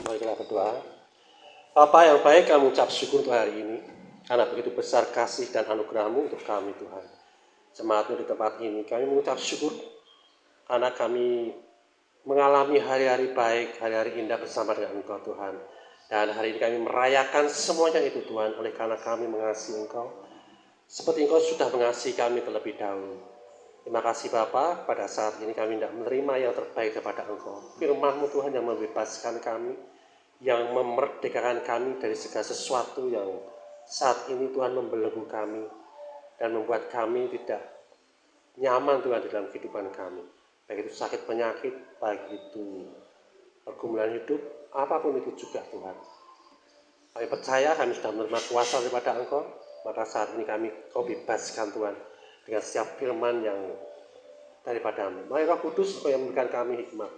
Mari kita berdoa. Bapa yang baik, kami ucap syukur untuk hari ini, karena begitu besar kasih dan anugerah-Mu untuk kami, Tuhan. Jemaat-Mu di tempat ini, kami mengucap syukur karena kami mengalami hari-hari baik, hari-hari indah bersama dengan Engkau, Tuhan. Dan hari ini kami merayakan semuanya itu, Tuhan, oleh karena kami mengasihi Engkau, seperti Engkau sudah mengasihi kami terlebih dahulu. Terima kasih Bapa, pada saat ini kami tidak menerima yang terbaik daripada Engkau. Firman-Mu Tuhan yang membebaskan kami, yang memerdekakan kami dari segala sesuatu yang saat ini Tuhan membelenggu kami dan membuat kami tidak nyaman Tuhan di dalam kehidupan kami. Baik itu sakit penyakit, baik itu pergumulan hidup, apapun itu juga Tuhan. Kami percaya kami sudah menerima kuasa daripada Engkau, maka saat ini Kau bebaskan Tuhan dengan setiap firman yang daripada-Mu. Mari Roh Kudus Engkau yang memberikan kami hikmat,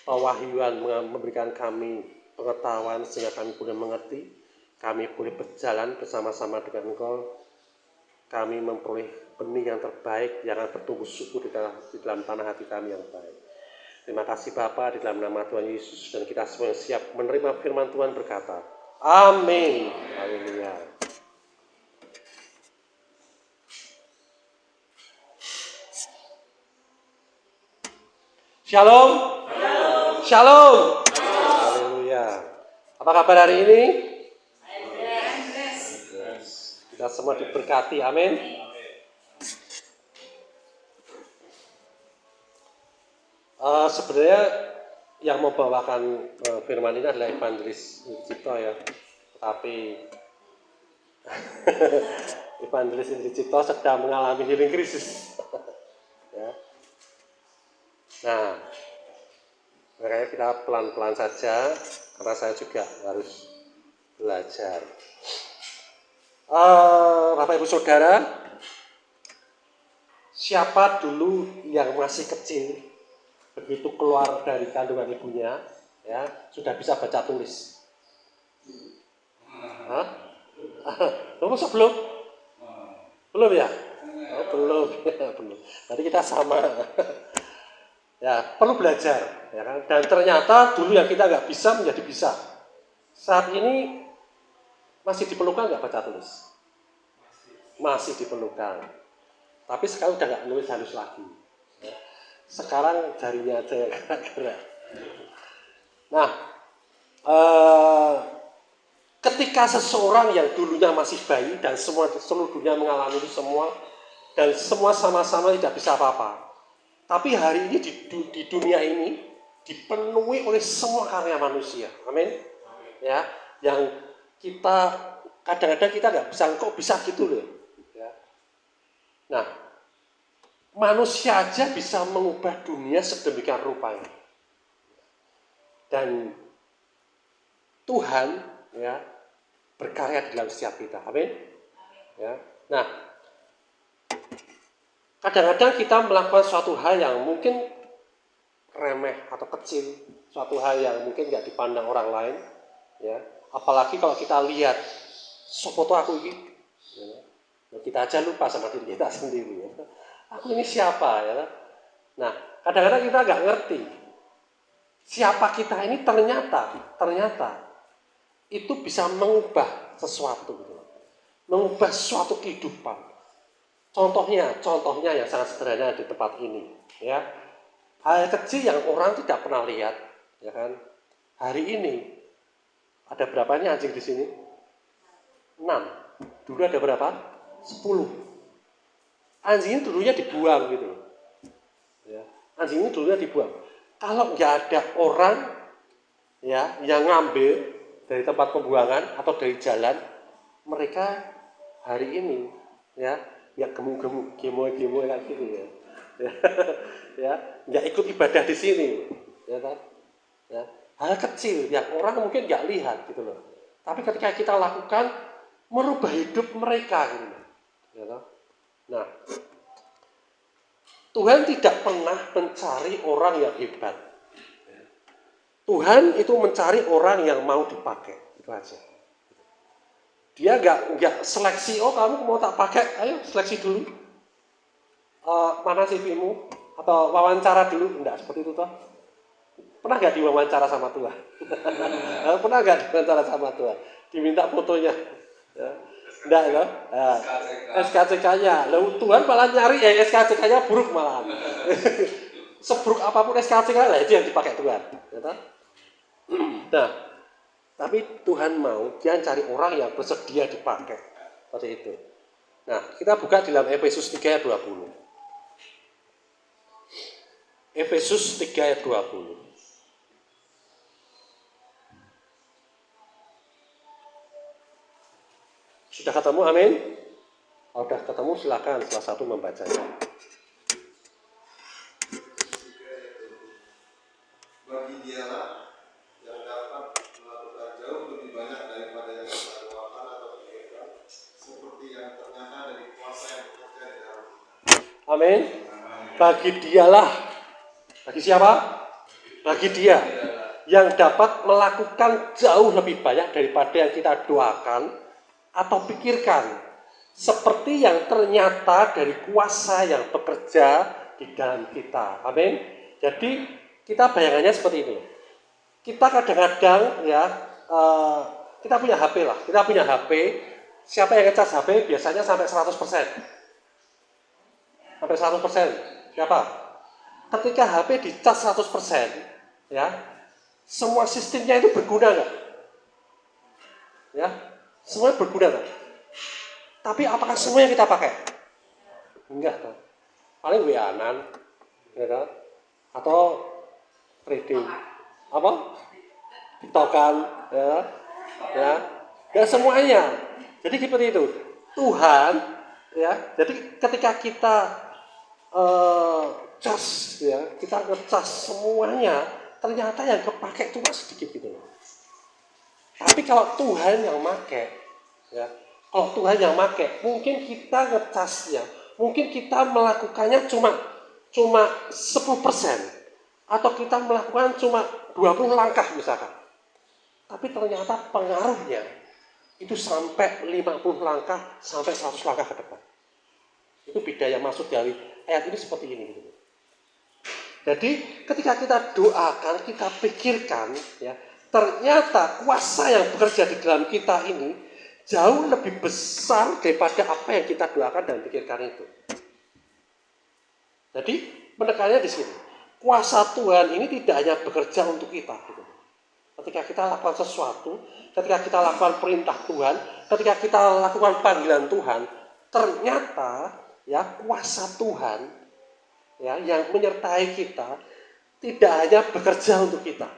pewahyuan, memberikan kami pengetahuan sehingga kami boleh mengerti, kami boleh berjalan bersama-sama dengan Engkau, kami memperoleh benih yang terbaik yang akan bertumbuh subur di dalam tanah hati kami yang baik. Terima kasih Bapa, di dalam nama Tuhan Yesus, dan kita semua yang siap menerima firman Tuhan berkata, amin. Haleluya. Shalom. Shalom. Haleluya. Apa kabar hari ini? Kita semua diberkati. Amin. Sebenarnya yang membawakan firman ini adalah Evangelis Cipto ya. Tapi Evangelis Cipto sedang mengalami healing krisis. Ya. Nah, makanya kita pelan-pelan saja, karena saya juga harus belajar. Bapak Ibu Saudara, siapa dulu yang masih kecil, begitu keluar dari kandungan ibunya, ya sudah bisa baca tulis? Hah? Masa belum? Belum ya? Oh, belum. Belum. Berarti kita sama. Ya, perlu belajar, ya kan? Dan ternyata dulu yang kita nggak bisa menjadi bisa. Saat ini masih diperlukan nggak baca tulis? Masih diperlukan. Tapi sekarang udah nggak nulis halus lagi. Ya. Sekarang jarinya aja yang gerak-gerak. Nah, ketika seseorang yang dulunya masih bayi dan seluruh dunia mengalami itu semua, dan semua sama-sama tidak bisa apa-apa. Tapi hari ini di dunia ini dipenuhi oleh semua karya manusia. Amin. Ya, yang kita kadang-kadang kita nggak bisa, kok bisa gitu loh. Ya. Nah, manusia aja bisa mengubah dunia sedemikian rupanya. Dan Tuhan ya berkarya dalam setiap kita. Amin. Ya. Nah, kadang-kadang kita melakukan suatu hal yang mungkin remeh atau kecil, suatu hal yang mungkin nggak dipandang orang lain, ya. Apalagi kalau kita lihat foto aku ini, ya. Kita aja lupa sama diri kita sendiri. Ya. Aku ini siapa ya? Nah, kadang-kadang kita nggak ngerti siapa kita ini ternyata itu bisa mengubah sesuatu, mengubah suatu kehidupan. Contohnya yang sangat sederhana di tempat ini, ya. Hal kecil yang orang tidak pernah lihat, ya kan? Hari ini ada berapa ini anjing di sini? 6. Dulu ada berapa? 10. Anjing ini dulunya dibuang gitu. Ya. Anjing ini dulunya dibuang. Kalau nggak ada orang ya yang ngambil dari tempat pembuangan atau dari jalan, mereka hari ini ya gemuk-gemuk, gemo kayak gitu ya. Ya, nggak ikut ibadah di sini, ya kan? Ya, hal kecil yang orang mungkin nggak lihat gitu loh. Tapi ketika kita lakukan, merubah hidup mereka gitu. Ya kan? Nah, Tuhan tidak pernah mencari orang yang hebat. Tuhan itu mencari orang yang mau dipakai, itu aja. Dia nggak seleksi, oh kamu mau tak pakai, ayo seleksi dulu. Mana CV-mu? Atau wawancara dulu, enggak seperti itu toh. Pernah nggak diwawancara sama Tuhan? Pernah nggak diwawancara sama Tuhan? Diminta fotonya. Ya. Enggak ya? Nah, SKCK-nya. Lalu Tuhan malah nyari SKCK-nya buruk malah. Seburuk apapun SKCK lah itu yang dipakai Tuhan. Ya, nah, tapi Tuhan mau dia cari orang yang bersedia dipakai. Seperti itu. Nah, kita buka di dalam Efesus 3 ayat 20. Efesus 3 ayat 20. Sudah ketemu, amin? Kalau sudah ketemu silakan salah satu membacanya. Bagi dialah yang dapat melakukan jauh lebih banyak daripada yang kita doakan atau pikirkan, seperti yang ternyata dari kuasa yang bekerja di dalam kita. Amin. Bagi dialah, bagi siapa? Bagi dia yang dapat melakukan jauh lebih banyak daripada yang kita doakan atau pikirkan, seperti yang ternyata dari kuasa yang bekerja di dalam kita. Amin. Jadi kita bayangannya seperti ini. Kita kadang-kadang ya kita punya HP lah. Kita punya HP. Siapa yang ngecas HP biasanya sampai 100%. Sampai 100%. Siapa? Ketika HP dicas 100%, ya, semua sistemnya itu berguna nggak? Ya, semuanya berguna kan? Tapi apakah semuanya kita pakai? Enggak kan? Paling WA-an, ya kan? Atau trading, apa? TikTokan, ya, ya semuanya. Jadi seperti itu. Tuhan, ya. Jadi ketika kita cas, ya, kita ngecas semuanya, ternyata yang kepake cuma sedikit gitu loh. Tapi kalau Tuhan yang make, ya, kalau Tuhan yang make, mungkin kita ngecasnya, mungkin kita melakukannya cuma 10%, atau kita melakukan cuma 20 langkah misalkan. Tapi ternyata pengaruhnya itu sampai 50 langkah, sampai 100 langkah ke depan. Itu beda yang masuk dari ayat ini seperti ini. Gitu. Jadi ketika kita doakan, kita pikirkan, ya, ternyata kuasa yang bekerja di dalam kita ini jauh lebih besar daripada apa yang kita doakan dan pikirkan itu. Jadi menekannya di sini. Kuasa Tuhan ini tidak hanya bekerja untuk kita. Gitu. Ketika kita lakukan sesuatu, ketika kita lakukan perintah Tuhan, ketika kita lakukan panggilan Tuhan, ternyata ya kuasa Tuhan ya yang menyertai kita tidak hanya bekerja untuk kita,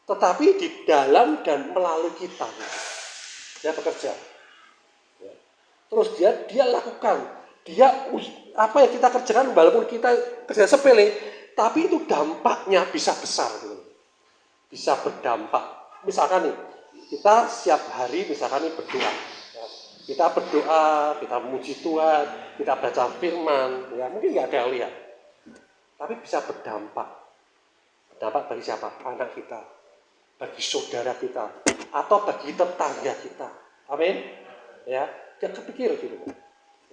tetapi di dalam dan melalui kita. Dia bekerja. Ya. Terus dia lakukan. Dia apa yang kita kerjakan walaupun kita kerja sepele, tapi itu dampaknya bisa besar. Gitu. Bisa berdampak. Misalkan nih, kita setiap hari misalkan nih berdoa. Ya. Kita berdoa, kita memuji Tuhan, kita baca firman. Ya, mungkin nggak ada yang lihat. Tapi bisa berdampak. Berdampak bagi siapa? Anak kita. Bagi saudara kita atau bagi tetangga kita, amin, ya, dia kepikir gitu,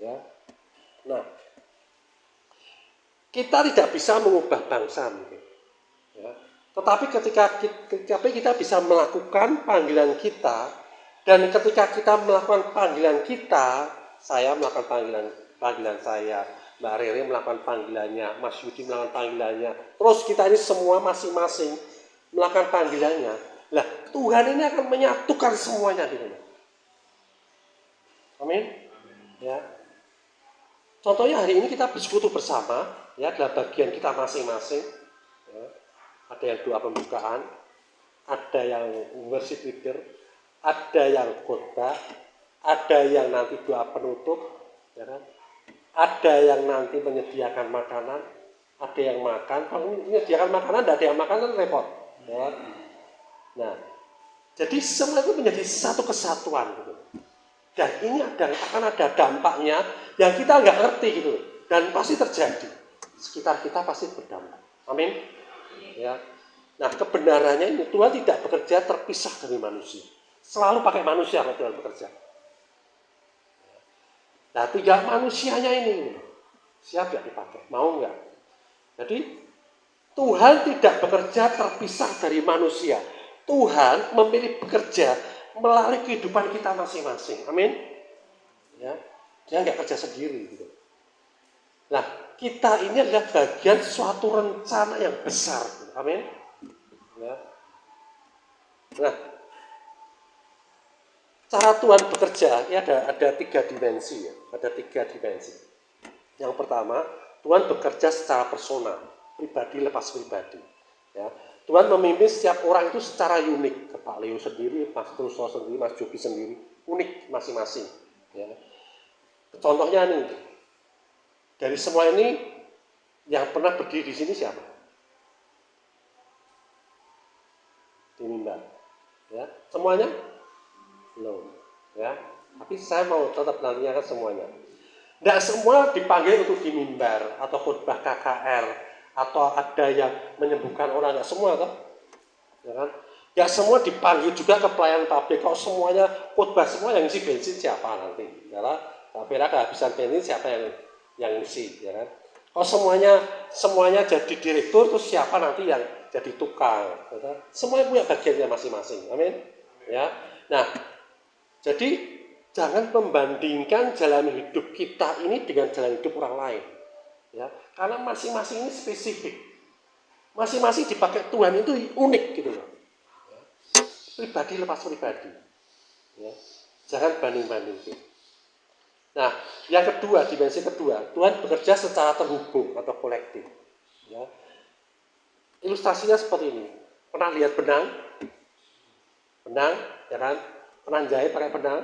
ya. Nah, kita tidak bisa mengubah bangsa, gitu. Ya. Tetapi ketika kita bisa melakukan panggilan kita, dan ketika kita melakukan panggilan kita, saya melakukan panggilan saya, Mbak Rere melakukan panggilannya, Mas Yudi melakukan panggilannya, terus kita ini semua masing-masing melakukan panggilannya. Lah, Tuhan ini akan menyatukan semuanya gitu. Amin. Ya. Contohnya hari ini kita bersekutu bersama, ya, dalam bagian kita masing-masing. Ya. Ada yang doa pembukaan, ada yang worship leader, ada yang khotbah, ada yang nanti doa penutup, ya kan? Ada yang nanti menyediakan makanan, ada yang makan. Kalau menyediakan makanan, tidak ada yang makan kan repot. Ya. Nah, jadi semua itu menjadi satu kesatuan gitu. Dan ini akan ada dampaknya yang kita nggak ngerti gitu. Dan pasti terjadi. Sekitar kita pasti berdampak. Amin. Ya. Nah, kebenarannya ini Tuhan tidak bekerja terpisah dari manusia. Selalu pakai manusia kalau Tuhan bekerja. Nah, tinggal manusianya ini siap nggak dipakai? Mau nggak? Jadi Tuhan tidak bekerja terpisah dari manusia. Tuhan memilih bekerja melalui kehidupan kita masing-masing. Amin. Ya, dia nggak kerja sendiri. Gitu. Nah, kita ini adalah bagian suatu rencana yang besar. Amin. Ya. Nah, cara Tuhan bekerja ini ada 3 dimensi ya. Ada 3 dimensi. Yang pertama, Tuhan bekerja secara personal, pribadi lepas pribadi. Ya. Tuhan memimpin setiap orang itu secara unik. Pak Leo sendiri, Mas Truso sendiri, Mas Jogi sendiri, unik masing-masing. Ya. Contohnya nih, dari semua ini yang pernah berdiri di sini siapa? Di mimbar. Ya, semuanya? Belum. Ya, tapi saya mau tetap nantikan semuanya. Tidak semua dipanggil untuk di mimbar atau khotbah KKR atau ada yang menyembuhkan orang, nggak semua kan? Ya kan? Ya semua dipanggil juga ke pelayanan pabrik. Kalau semuanya khotbah semua yang isi bensin siapa nanti? Karena kira kehabisan bensin siapa yang isi? Ya kan? Kalau semuanya jadi direktur, terus siapa nanti yang jadi tukang? Ya kan? Semuanya punya bagiannya masing-masing. Amin. Ya. Nah, jadi jangan membandingkan jalan hidup kita ini dengan jalan hidup orang lain. Ya, karena masing-masing ini spesifik. Masing-masing dipakai Tuhan itu unik gitu loh. Pribadi lepas pribadi. Ya. Jangan banding-bandingin. Nah, yang kedua, dimensi kedua, Tuhan bekerja secara terhubung atau kolektif. Ya. Ilustrasinya seperti ini. Pernah lihat benang? Benang, ya kan? Pernah jahit pakai benang?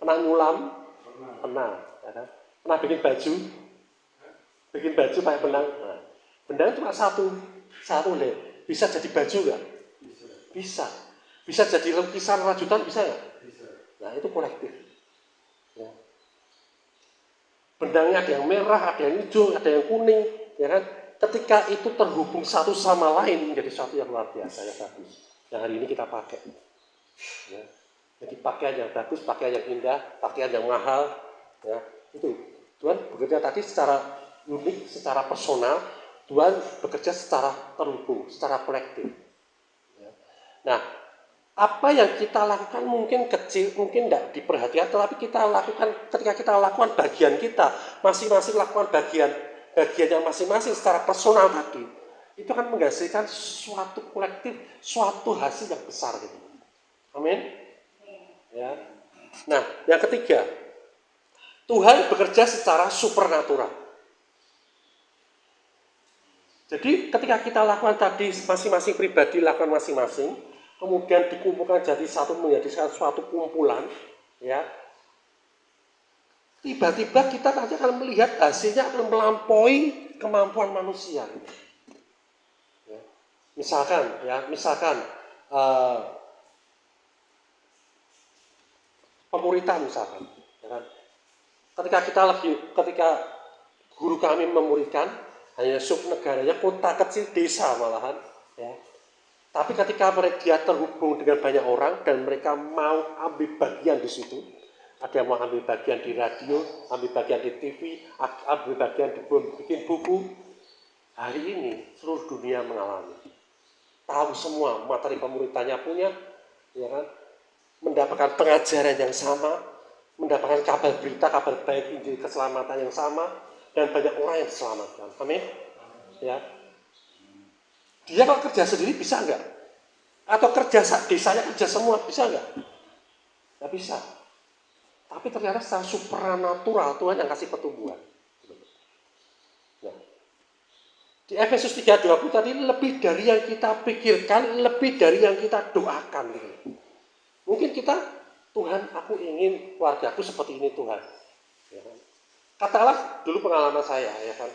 Pernah nyulam? Pernah. Ya kan? Pernah bikin baju? Bikin baju pakai benang? Nah, benang cuma satu lem. Bisa jadi baju nggak? Bisa. Bisa jadi lukisan rajutan, bisa nggak? Bisa. Nah, itu kolektif. Ya. Benangnya ada yang merah, ada yang hijau, ada yang kuning, ya kan? Ketika itu terhubung satu sama lain menjadi sesuatu yang luar biasa, yang bagus. Yang hari ini kita pakai. Ya. Jadi pakaian yang bagus, pakaian yang indah, pakaian yang mahal, ya itu Tuhan bekerja tadi secara unik, secara personal. Tuhan bekerja secara terhubung, secara kolektif. Ya. Nah, apa yang kita lakukan mungkin kecil, mungkin tidak diperhatikan, tetapi kita lakukan ketika kita lakukan bagian kita, masing-masing lakukan bagian yang masing-masing secara personal tadi, itu akan menghasilkan suatu kolektif, suatu hasil yang besar gitu. Amin. Ya. Nah, yang ketiga, Tuhan bekerja secara supernatural. Jadi ketika kita lakukan tadi masing-masing pribadi lakukan masing-masing, kemudian dikumpulkan jadi satu menjadi suatu kumpulan, ya. Tiba-tiba kita nanti akan melihat hasilnya akan melampaui kemampuan manusia. Ya. Misalkan pemuritan misalkan, ya kan? Ketika guru kami memuridkan hanya subnegaranya kota kecil desa malahan, ya. Tapi ketika dia terhubung dengan banyak orang dan mereka mau ambil bagian di situ, ada yang mau ambil bagian di radio, ambil bagian di TV, ambil bagian di bikin buku. Hari ini seluruh dunia mengalami. Tahu semua materi pemuritannya punya, ya kan? Mendapatkan pengajaran yang sama, mendapatkan kabar berita, kabar baik, Injil keselamatan yang sama, dan banyak orang yang diselamatkan. Amin. Ya. Dia kalau kerja sendiri bisa enggak? Atau kerja desanya kerja semua bisa enggak? Enggak bisa. Tapi ternyata secara supranatural Tuhan yang kasih pertumbuhan. Nah, di Efesus 3:20 tadi lebih dari yang kita pikirkan, lebih dari yang kita doakan. Mungkin kita, Tuhan, aku ingin keluargaku seperti ini Tuhan. Ya kan? Katakanlah dulu pengalaman saya, ya kan.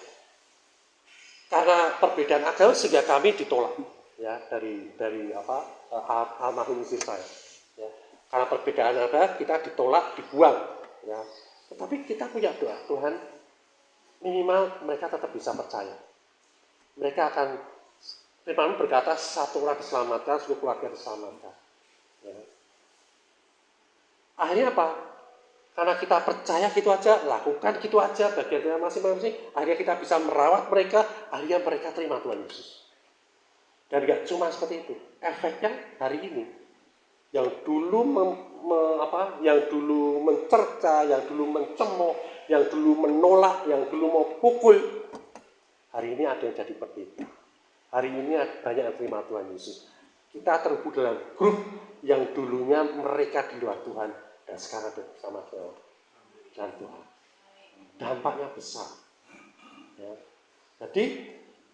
Karena perbedaan agama sehingga kami ditolak, ya dari almarhum istri saya. Ya. Karena perbedaan agama kita ditolak, dibuang. Ya. Tetapi kita punya doa, Tuhan, minimal mereka tetap bisa percaya. Mereka akan, firman berkata satu orang diselamatkan, seluruh keluarga diselamatkan. Ya. Akhirnya apa? Karena kita percaya gitu aja, lakukan gitu aja bagian kita masing-masing, akhirnya kita bisa merawat mereka, akhirnya mereka terima Tuhan Yesus. Dan gak cuma seperti itu, efeknya hari ini yang dulu yang dulu mencerca, yang dulu mencemooh, yang dulu menolak, yang dulu mau pukul, hari ini ada yang jadi pendeta. Hari ini banyak yang terima Tuhan Yesus. Kita terhubung dalam grup yang dulunya mereka di luar Tuhan dan sekarang bersama dengan Tuhan. Dampaknya besar. Ya. Jadi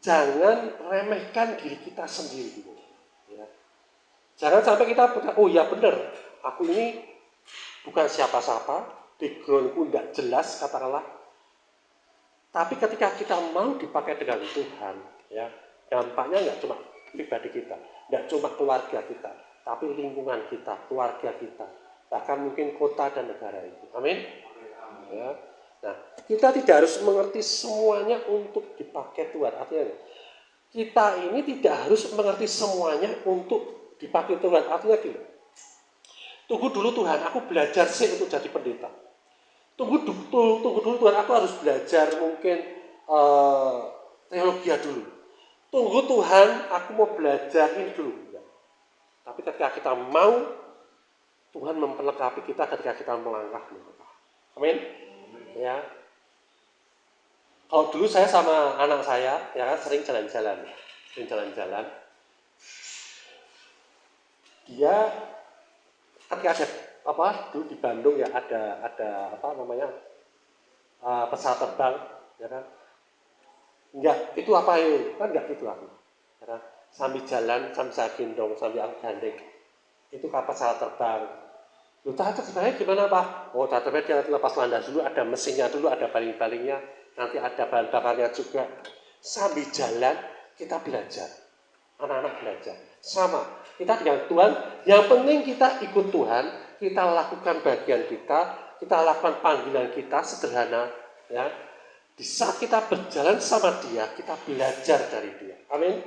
jangan remehkan diri kita sendiri. Ya. Jangan sampai kita oh ya benar, aku ini bukan siapa-siapa, backgroundku tidak jelas katakanlah. Tapi ketika kita mau dipakai dengan Tuhan, ya dampaknya nggak cuma pribadi kita, nggak cuma keluarga kita, tapi lingkungan kita, keluarga kita, bahkan mungkin kota dan negara itu. Amin. Ya. Nah, kita tidak harus mengerti semuanya untuk dipakai Tuhan. Artinya, kita ini tidak harus mengerti semuanya untuk dipakai Tuhan. Artinya gini, tunggu dulu Tuhan, aku belajar sih untuk jadi pendeta. Tunggu dulu Tuhan, aku harus belajar mungkin teologi dulu. Tunggu Tuhan, aku mau belajar ini dulu. Tapi ketika kita mau, Tuhan memperlengkapi kita ketika kita melangkah. Amin. Ya. Kalau dulu saya sama anak saya, ya kan sering jalan-jalan. Dia ketika ada dulu di Bandung ya ada pesawat terbang, ya kan? Enggak, itu apa ya? Kan enggak gitu aku. Ya kan? Sambil jalan, sambil saya gendong, sambil aku gandeng. Itu kapal pesawat terbang. Loh, terbangnya gimana Pak? Oh, terbangnya dia nanti lepas landas dulu, ada mesinnya dulu, ada baling-balingnya, nanti ada bahan bakarnya juga. Sambil jalan, kita belajar. Anak-anak belajar. Sama, kita dengan Tuhan, yang penting kita ikut Tuhan, kita lakukan bagian kita lakukan panggilan kita sederhana, ya. Di saat kita berjalan sama Dia, kita belajar dari Dia. Amin.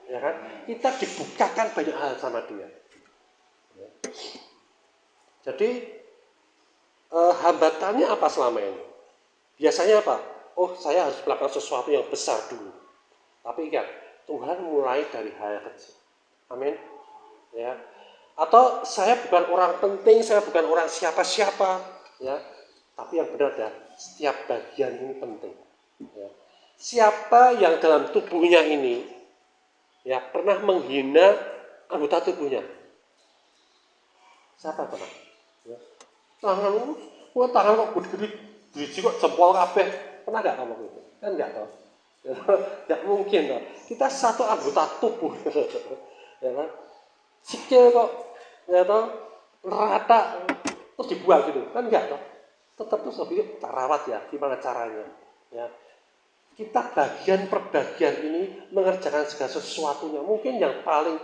Ya kan? Kita dibukakan banyak hal sama Dia. Ya. Jadi hambatannya apa selama ini? Biasanya apa? Oh, saya harus melakukan sesuatu yang besar dulu. Tapi ingat, Tuhan mulai dari hal yang kecil. Amin. Ya. Atau saya bukan orang penting, saya bukan orang siapa-siapa, ya. Tapi yang benar ya, setiap bagian ini penting. Ya. Siapa yang dalam tubuhnya ini, ya pernah menghina anggota tubuhnya? Siapa pernah? Ya. Tangan kok gede-gede, biji kok jempol kabeh, pernah nggak kamu gitu? Kan nggak tahu. Tidak mungkin toh. Kita satu anggota tubuh, ya kan? Sikil kok, ya toh, rata terus dibuang gitu, kan enggak toh? Tetap terus lebih tak rawat ya, gimana caranya? Ya, kita bagian per bagian ini mengerjakan segala sesuatunya. Mungkin yang paling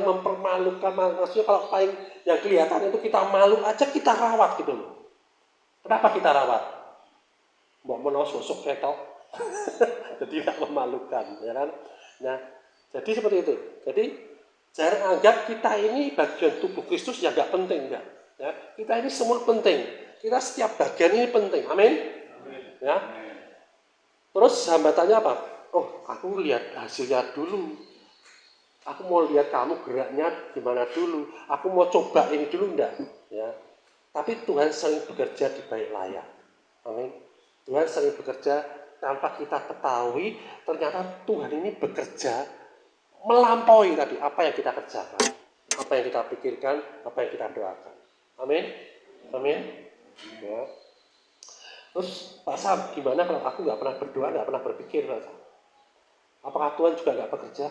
mempermalukan, maksudnya kalau paling yang kelihatan itu kita malu aja kita rawat gitu loh. Kenapa kita rawat? Mbok menawa sosok ketok. Jadi tidak memalukan, ya kan? Nah, jadi seperti itu. Jadi jangan anggap kita ini bagian tubuh Kristus yang nggak penting, enggak. Ya, kita ini semua penting. Kita setiap bagian ini penting. Amin. Ya. Terus hambatannya apa? Oh, aku lihat hasilnya dulu. Aku mau lihat kamu geraknya gimana dulu. Aku mau coba ini dulu enggak. Ya. Tapi Tuhan sering bekerja di balik layar. Amin. Tuhan sering bekerja tanpa kita ketahui, ternyata Tuhan ini bekerja melampaui tadi apa yang kita kerjakan, apa yang kita pikirkan, apa yang kita doakan. Amin. Amin. Ya. Terus Pak Sam, gimana kalau aku nggak pernah berdoa, nggak pernah berpikir, Pak Sam? Apakah Tuhan juga nggak bekerja?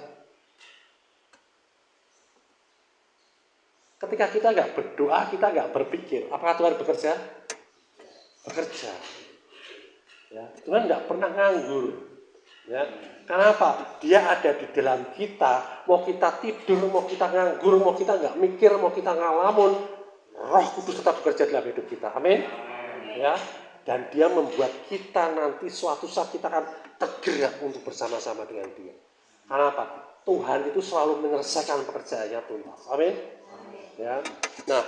Ketika kita nggak berdoa, kita nggak berpikir, apakah Tuhan bekerja? Bekerja. Ya, Tuhan nggak pernah nganggur. Ya, kenapa? Dia ada di dalam kita. Mau kita tidur, mau kita nganggur, mau kita nggak mikir, mau kita ngalamun, Roh Kudus tetap bekerja dalam hidup kita. Amin. Ya, dan Dia membuat kita nanti suatu saat kita akan tergerak untuk bersama-sama dengan Dia. Kenapa? Tuhan itu selalu menyelesaikan pekerjaannya tuntas. Amin. Ya. Nah,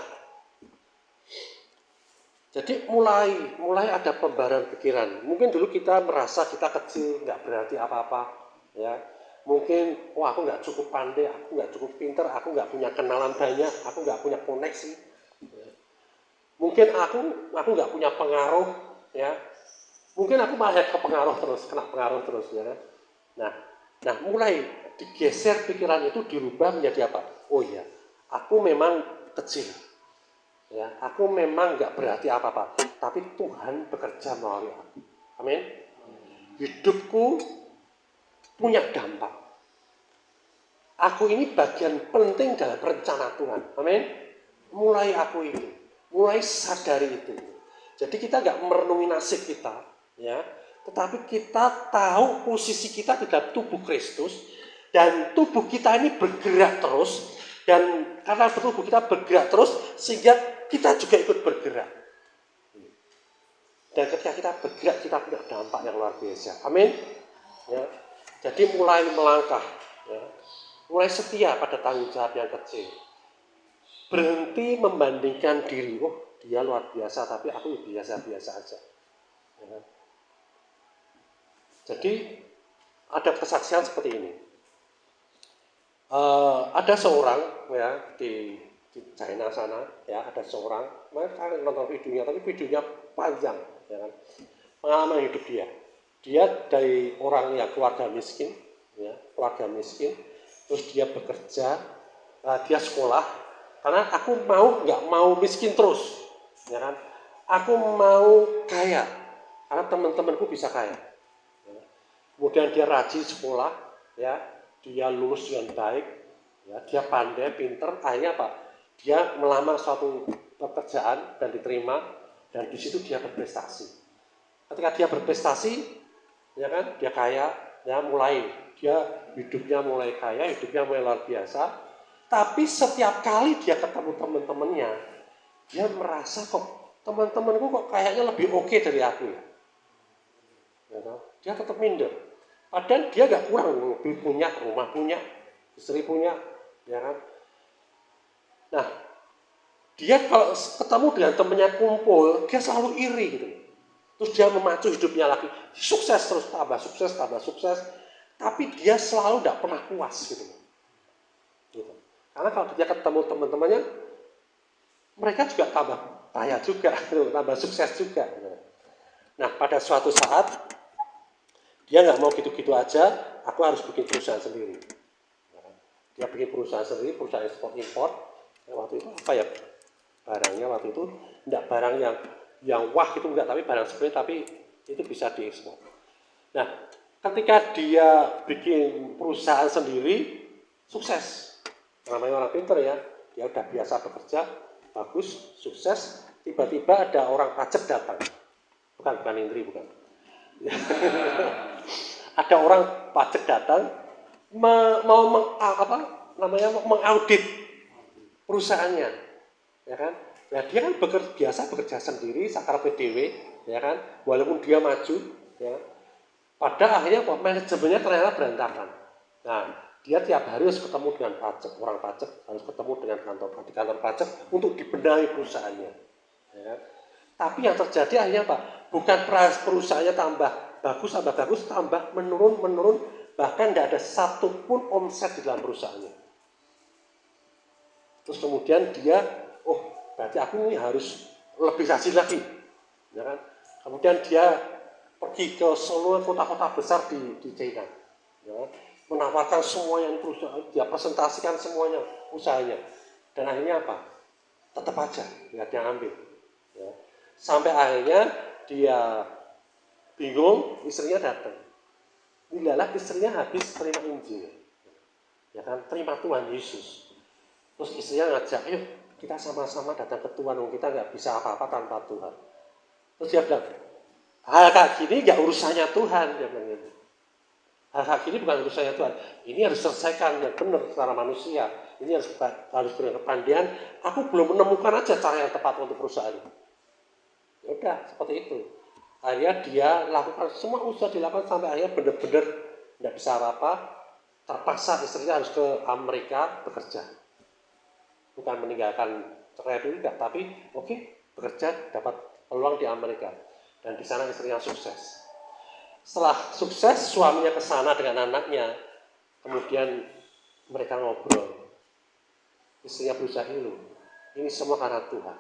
Jadi mulai ada pembaharan pikiran. Mungkin dulu kita merasa kita kecil, nggak berarti apa-apa, ya. Mungkin, aku nggak cukup pandai, aku nggak cukup pinter, aku nggak punya kenalan banyak, aku nggak punya koneksi. Mungkin aku nggak punya pengaruh, ya. Mungkin aku malah kena pengaruh terus, ya. Nah, mulai digeser pikiran itu dirubah menjadi apa? Oh iya, aku memang kecil. Ya, aku memang nggak berarti apa-apa, tapi Tuhan bekerja melalui aku. Amin. Hidupku punya dampak. Aku ini bagian penting dalam rencana Tuhan. Amin. Mulai sadari itu. Jadi kita nggak merenungi nasib kita, ya, tetapi kita tahu posisi kita di dalam tubuh Kristus dan tubuh kita ini bergerak terus dan karena tubuh kita bergerak terus sehingga kita juga ikut bergerak. Dan ketika kita bergerak kita punya dampak yang luar biasa. Amin. Ya. Jadi mulai melangkah, ya. Mulai setia pada tanggung jawab yang kecil. Berhenti membandingkan diri. Oh, dia luar biasa tapi aku biasa-biasa aja. Ya. Jadi ada kesaksian seperti ini. Ada seorang, ya, di China sana, ya, ada seorang, mereka nonton videonya, tapi videonya panjang, ya kan? Pengalaman hidup dia dari orang yang keluarga miskin, ya, terus dia bekerja, dia sekolah, karena aku nggak mau miskin terus, ya kan? Aku mau kaya, karena teman-temanku bisa kaya. Ya. Kemudian dia rajin sekolah, ya, dia lulus dengan baik, ya, dia pandai, pinter, akhirnya apa? Dia melamar suatu pekerjaan dan diterima, dan di situ dia berprestasi. Ketika dia berprestasi, ya kan, dia kaya, ya, dia hidupnya mulai kaya, hidupnya mulai luar biasa. Tapi setiap kali dia ketemu teman-temannya, dia merasa kok teman-temanku kok kayaknya lebih oke dari aku, ya. Ya kan? Dia tetap minder. Padahal dia nggak kurang, mobil punya, rumah punya, istri punya, ya kan. Nah, dia kalau ketemu dengan temannya kumpul, dia selalu iri gitu. Terus dia memacu hidupnya lagi, sukses terus, tambah sukses. Tapi dia selalu tidak pernah puas gitu. Karena kalau dia ketemu teman-temannya, mereka juga tambah kaya juga, gitu, tambah sukses juga. Gitu. Nah, pada suatu saat dia nggak mau gitu-gitu aja, aku harus bikin perusahaan sendiri. Dia bikin perusahaan sendiri, perusahaan ekspor-impor. Waktu itu apa ya barangnya waktu itu? Tidak barang yang wah itu enggak, tapi barang seperti tapi itu bisa diekspor. Nah, ketika dia bikin perusahaan sendiri, sukses. Namanya orang pintar, ya, dia udah biasa bekerja, bagus, sukses. Tiba-tiba ada orang pajak datang, bukan Indri, bukan. Ada orang pajak datang mau mengaudit perusahaannya, ya kan? Ya dia kan biasa bekerja sendiri, sakar PDW, ya kan? Walaupun dia maju, ya. Pada akhirnya manajemennya ternyata berantakan. Nah, dia tiap hari harus ketemu dengan orang pajak harus ketemu dengan di kantor pajak untuk dibenahi perusahaannya. Ya kan? Tapi yang terjadi akhirnya apa? Bukan perusahaannya tambah bagus, tambah menurun, bahkan tidak ada satupun omset di dalam perusahaannya. Terus kemudian dia, berarti aku ini harus lebih rajin lagi, ya kan? Kemudian dia pergi ke seluruh kota-kota besar di China, ya kan? Menawarkan semuanya perusahaan, dia presentasikan semuanya usahanya, dan akhirnya apa? Tetap aja nggak dia ambil, ya. Sampai akhirnya dia bingung, istrinya datang. Nilalah istrinya habis terima Injil, ya kan? Terima Tuhan Yesus. Terus istrinya ngajak, ayo kita sama-sama datang ke Tuhan, kita nggak bisa apa-apa tanpa Tuhan. Terus dia bilang, hal kayak gini nggak urusannya Tuhan, dia bilang gitu. Hal kayak gini bukan urusannya Tuhan. Ini harus selesaikan yang benar secara manusia. Ini harus benar kepandian. Aku belum menemukan aja cara yang tepat untuk perusahaan. Ya udah, seperti itu. Akhirnya dia lakukan semua usaha dilakukan sampai akhirnya benar-benar tidak bisa apa-apa. Terpaksa istrinya harus ke Amerika bekerja. Bukan meninggalkan cerai dulu, tapi bekerja dapat peluang di Amerika. Dan di sana istrinya sukses. Setelah sukses, suaminya ke sana dengan anaknya. Kemudian mereka ngobrol. Istrinya berusaha ini semua karena Tuhan.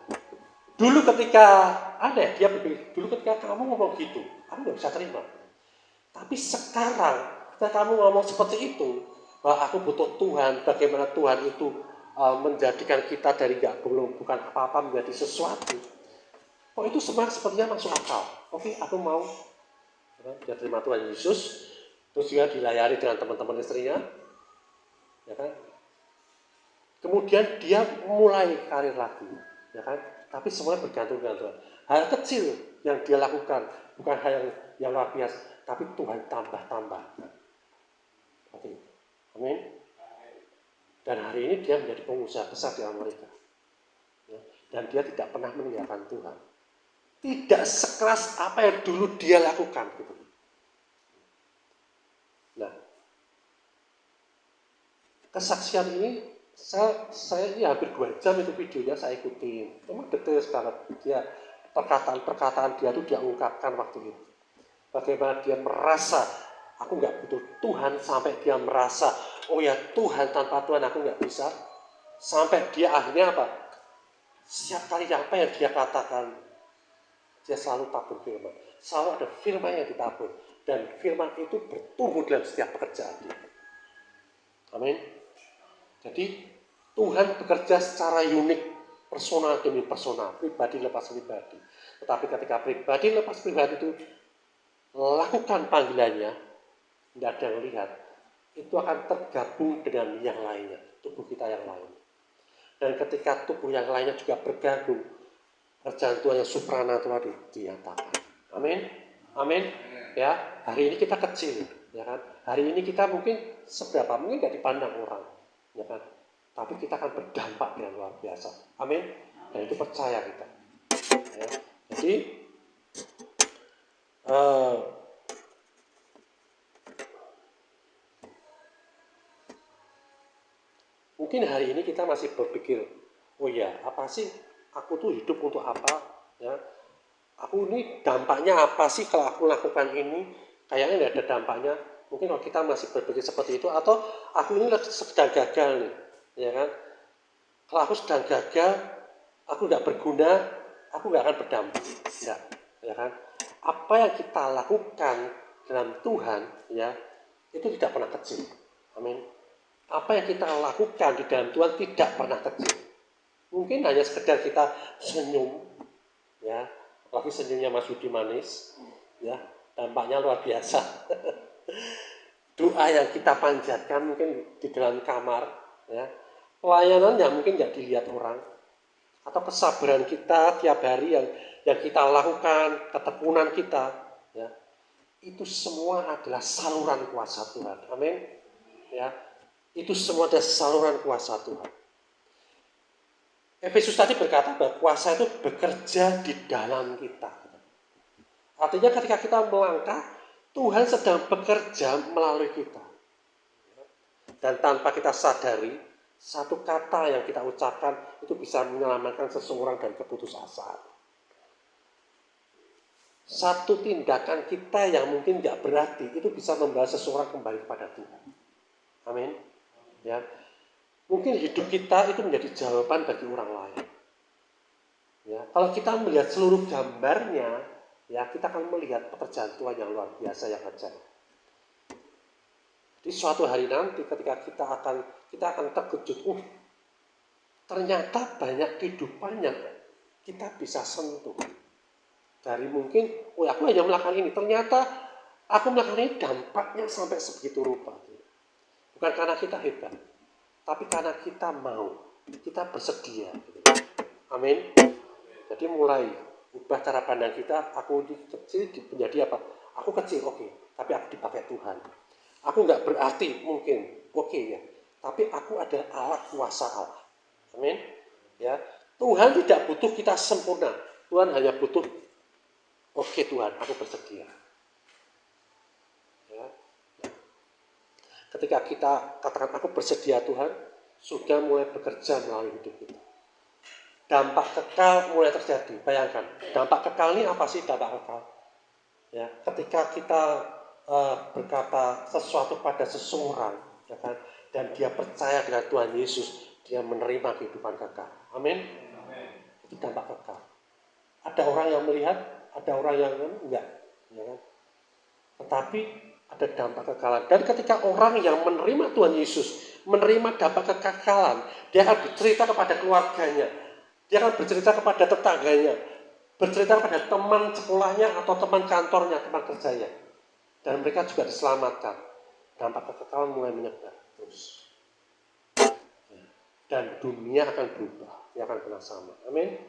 Dulu ketika dia berpikir, dulu ketika kamu ngomong gitu, aku nggak bisa terima. Tapi sekarang, ketika kamu ngomong seperti itu, bahwa aku butuh Tuhan, bagaimana Tuhan itu menjadikan kita dari bukan apa-apa menjadi sesuatu. Kok itu semua sepertinya masuk akal. Oke, aku mau dia terima Tuhan Yesus, terus juga dilayani dengan teman-teman istrinya, ya kan? Kemudian dia mulai karir lagi, ya kan? Tapi semuanya bergantung dengan Tuhan. Hal kecil yang dia lakukan bukan hal yang luar biasa, tapi Tuhan tambah. Oke, amin. Dan hari ini dia menjadi pengusaha besar di Amerika, ya. Dan dia tidak pernah meninggalkan Tuhan. Tidak sekeras apa yang dulu dia lakukan, gitu. Nah, kesaksian ini saya ini hampir 2 jam itu videonya saya ikutin. Memang detail banget. Dia perkataan dia itu dia ungkapkan waktu itu. Bagaimana dia merasa aku nggak butuh Tuhan, sampai dia merasa oh ya Tuhan, tanpa Tuhan aku nggak bisa. Sampai dia akhirnya apa? Setiap kali apa yang dia katakan, dia selalu tabur firman. Selalu ada firman yang ditabur. Dan firman itu bertumbuh dalam setiap pekerjaan dia. Amin. Jadi Tuhan bekerja secara unik, personal demi personal, pribadi lepas pribadi. Tetapi ketika pribadi lepas pribadi itu lakukan panggilannya, tidak ada yang lihat, itu akan tergabung dengan yang lainnya, tubuh kita yang lain. Dan ketika tubuh yang lainnya juga bergabung, kerjaan Tuhan yang supranatural dinyatakan. Amin. Amin. Ya, hari ini kita kecil, ya kan? Hari ini kita mungkin seberapa, mungkin nggak dipandang orang, ya kan? Tapi kita akan berdampak yang luar biasa. Amin. Dan itu percaya kita. Ya. Jadi mungkin hari ini kita masih berpikir, oh ya, apa sih aku tuh hidup untuk apa? Ya, aku ini dampaknya apa sih kalau aku lakukan ini? Kayaknya tidak ada dampaknya. Mungkin kalau kita masih berpikir seperti itu, atau aku ini sedang gagal nih, ya kan? Kalau aku sedang gagal, aku nggak berguna, aku nggak akan berdampak, ya kan? Apa yang kita lakukan dalam Tuhan, ya, itu tidak pernah kecil. Amin. Apa yang kita lakukan di dalam Tuhan tidak pernah kecil. Mungkin hanya sekedar kita senyum, ya, apalagi senyumnya Mas Budi manis, ya, dampaknya luar biasa. Doa yang kita panjatkan mungkin di dalam kamar, ya, pelayanan yang mungkin nggak dilihat orang, atau kesabaran kita tiap hari yang kita lakukan, ketekunan kita, ya, itu semua adalah saluran kuasa Tuhan. Amin. Ya, itu semua adalah saluran kuasa Tuhan. Efesus tadi berkata bahwa kuasa itu bekerja di dalam kita. Artinya ketika kita melangkah, Tuhan sedang bekerja melalui kita. Dan tanpa kita sadari, satu kata yang kita ucapkan itu bisa menyelamatkan seseorang dari keputusasaan. Satu tindakan kita yang mungkin tidak berarti itu bisa membawa seseorang kembali kepada Tuhan. Amin. Ya. Mungkin hidup kita itu menjadi jawaban bagi orang lain. Ya, kalau kita melihat seluruh gambarnya, ya, kita akan melihat pekerjaan Tuhan yang luar biasa yang ajaib. Di suatu hari nanti ketika kita akan terkejut, ternyata banyak kehidupan yang kita bisa sentuh. Dari mungkin, aku hanya melakukan ini, ternyata aku melakukan ini dampaknya sampai sebegitu rupa. Bukan karena kita hebat, tapi karena kita mau, kita bersedia. Amin. Jadi mulai ubah cara pandang kita, aku kecil menjadi apa? Aku kecil, oke, tapi aku dipakai Tuhan. Aku nggak berarti mungkin, oke ya, tapi aku adalah alat kuasa Allah. Amin. Ya, Tuhan tidak butuh kita sempurna. Tuhan hanya butuh, oke Tuhan, aku bersedia. Ya. Ketika kita katakan aku bersedia Tuhan, sudah mulai bekerja melalui hidup kita. dampak kekal mulai terjadi. Bayangkan, dampak kekal ini apa sih dampak kekal? Ya, ketika kita berkata sesuatu pada seseorang, ya kan, dan dia percaya dengan Tuhan Yesus, dia menerima kehidupan kekal. Amin. Itu dampak kekal. Ada orang yang melihat, ada orang yang enggak, ya kan? Tetapi ada dampak kekekalan. Dan ketika orang yang menerima Tuhan Yesus, menerima dampak kekekalan, dia akan bercerita kepada keluarganya, dia akan bercerita kepada tetangganya, bercerita kepada teman sekolahnya atau teman kantornya, teman kerjanya. Dan mereka juga diselamatkan. Dampak kekekalan mulai menyebar terus. Dan dunia akan berubah, dia akan pernah sama. Amin.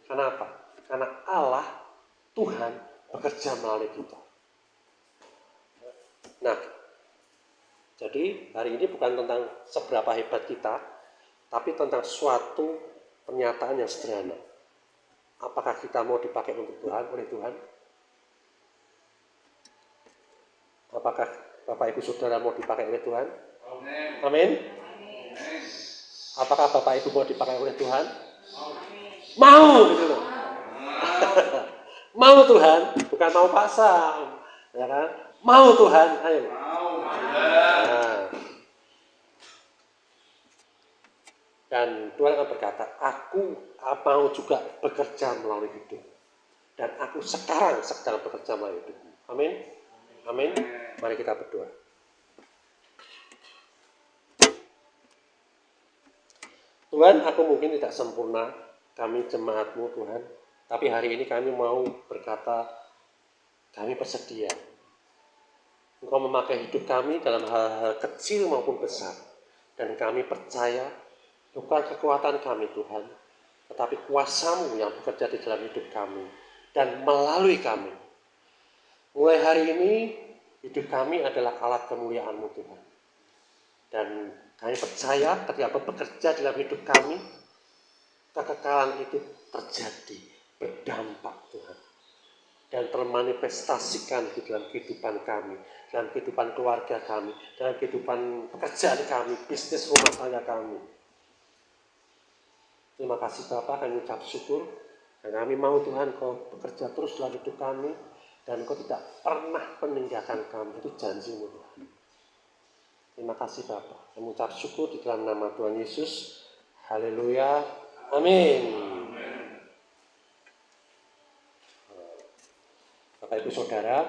Kenapa? Karena Allah, Tuhan, bekerja melalui kita. Nah, jadi hari ini bukan tentang seberapa hebat kita, tapi tentang suatu pernyataan yang sederhana. Apakah kita mau dipakai untuk Tuhan, oleh Tuhan? Apakah Bapak Ibu Saudara mau dipakai oleh Tuhan? Amin. Apakah Bapak Ibu mau dipakai oleh Tuhan? Mau, gitu loh. Mau Tuhan, bukan mau Pak Sam, ya kan? Mau Tuhan, ayo. Nah. Dan Tuhan akan berkata, aku mau juga bekerja melalui hidup. Dan aku sekarang sedang bekerja melalui hidup. Amin. Amin. Mari kita berdoa. Tuhan, aku mungkin tidak sempurna, kami jemaat-Mu Tuhan, tapi hari ini kami mau berkata, kami bersedia. Engkau memakai hidup kami dalam hal-hal kecil maupun besar. Dan kami percaya, bukan kekuatan kami Tuhan, tetapi kuasa-Mu yang bekerja di dalam hidup kami dan melalui kami. Mulai hari ini, hidup kami adalah alat kemuliaan-Mu Tuhan. Dan kami percaya ketika Engkau bekerja dalam hidup kami, kekekalan itu terjadi, berdampak Tuhan. Dan termanifestasikan di dalam kehidupan kami, dalam kehidupan keluarga kami, dalam kehidupan pekerjaan kami, bisnis rumah tangga kami. Terima kasih Bapak, kami ucap syukur. Dan kami mau Tuhan Kau bekerja terus dalam hidup kami, dan Kau tidak pernah meninggalkan kami. Itu janji-Mu Tuhan. Terima kasih Bapak. Kami ucap syukur di dalam nama Tuhan Yesus. Haleluya. Amin. Bapak Ibu Saudara,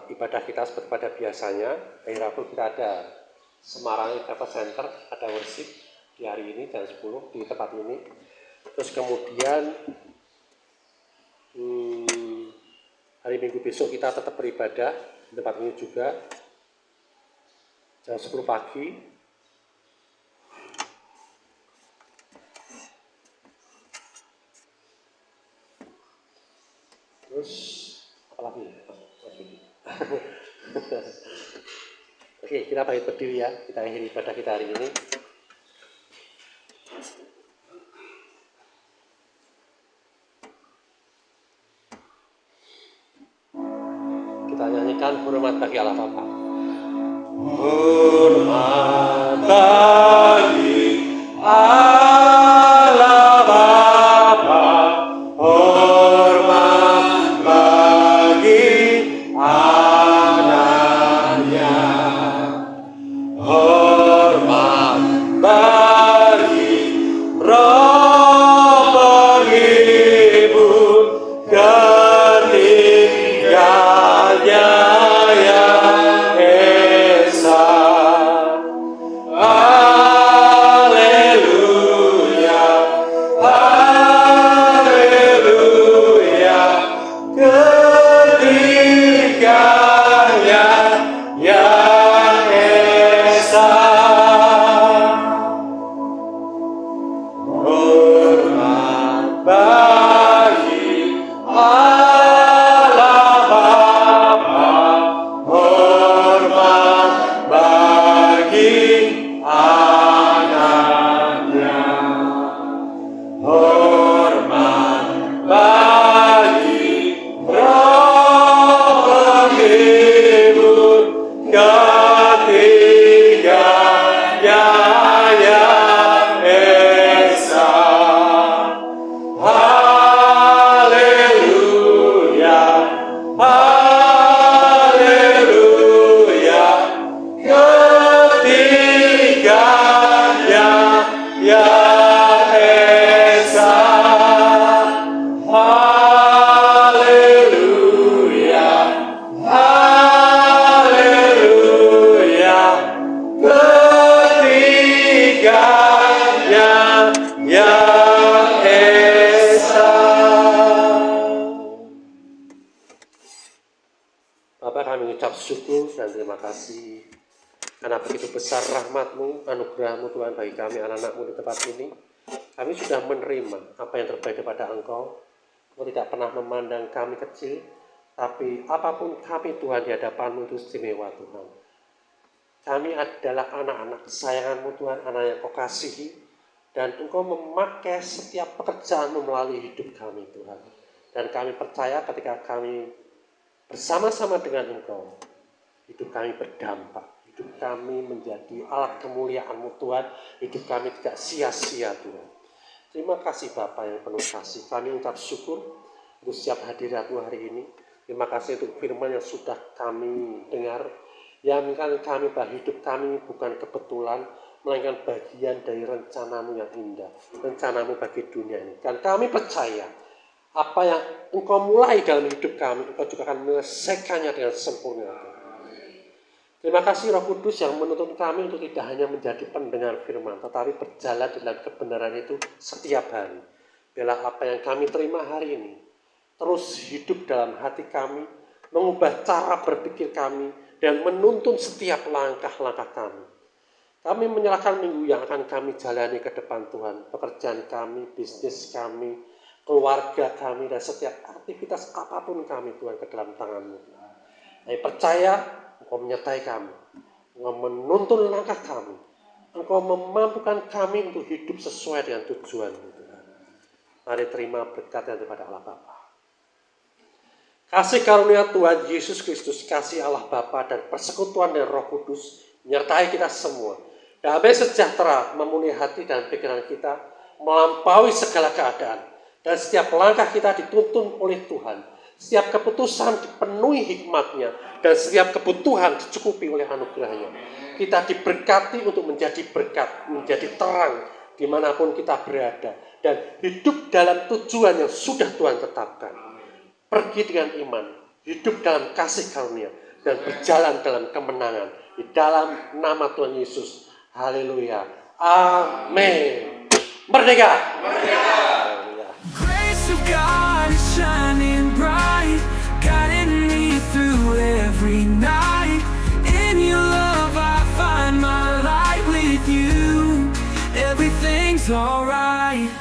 ibadah kita seperti pada biasanya. Hari Rabu kita ada Semarang Revival Center, ada worship di hari ini jam 10 di tempat ini. Terus kemudian hari Minggu besok kita tetap beribadah di tempat ini juga jam 10 pagi. Terus apa lagi? Oke, kita bangkit berdiri ya. Kita akhiri ibadah kita hari ini. Kita nyanyikan hormat bagi Allah Bapa. Hormat bagi Allah Bapa. Hormat bagi anaknya. Hormat bagi Roh penghibur ketinggalnya yang esa. Bapa, kami mengucap syukur dan terima kasih karena begitu besar rahmat-Mu, anugerah-Mu Tuhan bagi kami anak-anak-Mu di tempat ini. Kami sudah menerima apa yang terbaik daripada Engkau. Engkau tidak pernah memandang kami kecil, tapi apapun kami Tuhan di hadapan-Mu itu istimewa Tuhan. Kami adalah anak-anak kesayangan-Mu Tuhan, anak yang Kau kasihi, dan Engkau memakai setiap pekerjaan-Mu melalui hidup kami Tuhan. Dan kami percaya ketika kami bersama-sama dengan Engkau, hidup kami berdampak, hidup kami menjadi alat kemuliaan-Mu Tuhan, hidup kami tidak sia-sia Tuhan. Terima kasih Bapa yang penuh kasih, kami ucap syukur untuk setiap hadirat-Mu hari ini. Terima kasih untuk firman yang sudah kami dengar, yang mengingatkan kami bahwa hidup kami bukan kebetulan, melainkan bagian dari rencana-Mu yang indah, rencana-Mu bagi dunia ini. Dan kami percaya, apa yang Engkau mulai dalam hidup kami, Engkau juga akan menyelesaikannya dengan sempurna. Terima kasih Roh Kudus yang menuntun kami untuk tidak hanya menjadi pendengar firman, tetapi berjalan dalam kebenaran itu setiap hari. Biarlah apa yang kami terima hari ini terus hidup dalam hati kami, mengubah cara berpikir kami, dan menuntun setiap langkah-langkah kami. Kami menyerahkan minggu yang akan kami jalani ke depan Tuhan, pekerjaan kami, bisnis kami, keluarga kami, dan setiap aktivitas apapun kami Tuhan ke dalam tangan-Mu. Kami percaya Engkau menyertai kami, Engkau menuntun langkah kami, Engkau memampukan kami untuk hidup sesuai dengan tujuan-Mu Tuhan. Mari terima berkat daripada Allah Bapa. Kasih karunia Tuhan Yesus Kristus, kasih Allah Bapa dan persekutuan dan Roh Kudus menyertai kita semua. Damai sejahtera memenuhi hati dan pikiran kita, melampaui segala keadaan. Dan setiap langkah kita dituntun oleh Tuhan. Setiap keputusan dipenuhi hikmat-Nya. Dan setiap kebutuhan dicukupi oleh anugerah-Nya. Kita diberkati untuk menjadi berkat, menjadi terang dimanapun kita berada. Dan hidup dalam tujuan yang sudah Tuhan tetapkan. Pergi dengan iman, hidup dalam kasih karunia, dan berjalan dalam kemenangan. Di dalam nama Tuhan Yesus. Haleluya. Amin. Merdeka. Merdeka. Grace of God is shining bright, guiding me through every night. In your love I find my light with you. Everything's alright.